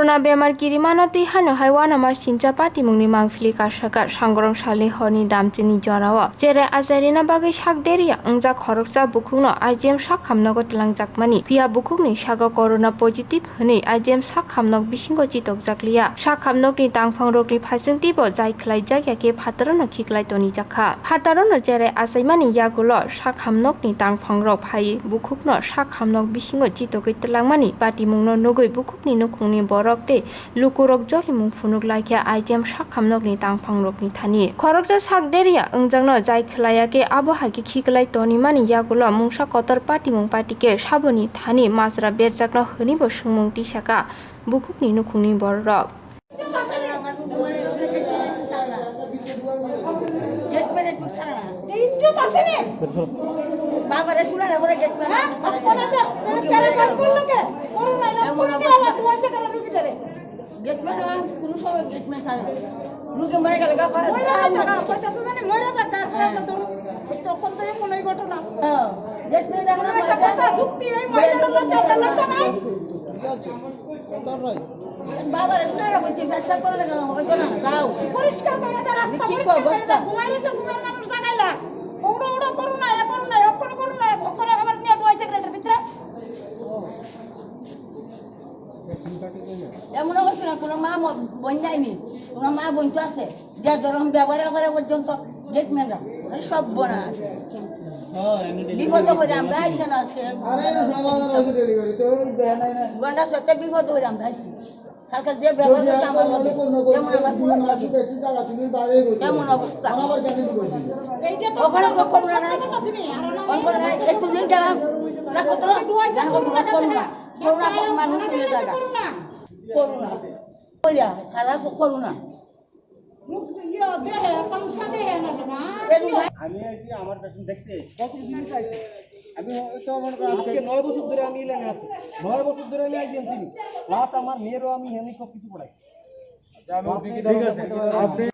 Corona bemar kiri manoti hano haiwana ma sinja pati mungni mangfili kasaka sangrong sali honi damchini jorawa jere azarina bagai sakderia ungjak khoroksa Bukhukno IGM Sakhamnogo Nangjakmani pia Bukhukni saga corona positive hni IGM Sakhamnog bisingo chitokjakliya Sakhamnogni tangphangrokni phasingtibo jai khlaijak yake phatarano khiklai toni jakha phatarano jere asaimani yagulo Sakhamnogni tangphangrok phai Bukhukno Sakhamnog bisingo chitokoi tlangmani pati mungno nugoi Bukhukni nukungni borokte lukurok jolimung funuk laikya IGM Sakhamnogni tangphangrokni thani Khoroksa sakderia ungjangno jai khlaiyake abohaki khiklai toni mani yagulo mungsa kotor pati mung patike saboni thani masra berjakno hnibo sungmung tisaka Bukhukni nukungni borok বাবারে শুনা না বলে gate না কোনা যা কারে কাজ করলো কে করোনা না কোনতে আলা দুয়াজে করে রুগী ধরে গেট মে না কোন সব গেট মে সারা রুগী মরে গেল গা পয়সা তো জানি মরে যা কার না তো কোন তো কোনই ঘটনা হ্যাঁ গেট মে দেখো একটা কথা যুক্তি এই মহিলাটা লজ্জা নাই বাবারে শুনা না বলছি ফেসা করে লাগা হইতো না যাও পরিষ্কার করে দে রাস্তা পরিষ্কার করে দে ঘুমাইলে তো ঘুমের মানুষ জাগাইলা ওড়ো ওড়ো করোনা এ করোনা অক্ষণ করোনা বছরে আমার নিয়ে বয় সেক্রেটারি ভিতরে এমন অবস্থা না কোনো মা বোন যায়নি কোনো মা বোন তো আছে যে ধরুন ব্যবহার করে পর্যন্ত গেটম্যানরা সব বোনা বিপদ হয়ে আমরা আইজন আছে গন্ডা সত্যি বিপদ হয়ে আমরা আইছি কালকে যে ব্যবহার করছে আমার মধ্যে যেমন আমার এমন অবস্থা এইটা তো ওখানে তো করোনা নাই করোনা একটু দিন গেলাম না কতটা করোনা মানুষ হয়ে যায় করোনা কইরা খারাপ করোনা আমি আইছি আমার পেশেন্ট দেখতে কতদিন চাইছে আমি তো মনে করি আজকে 9 বছর ধরে আমি লাইনে আছি 9 বছর ধরে আমি আইছি চিনি প্লাস আমার মেয়েরও আমি হেনি সব কিছু পড়াই আচ্ছা আমি ঠিক আছে আপনি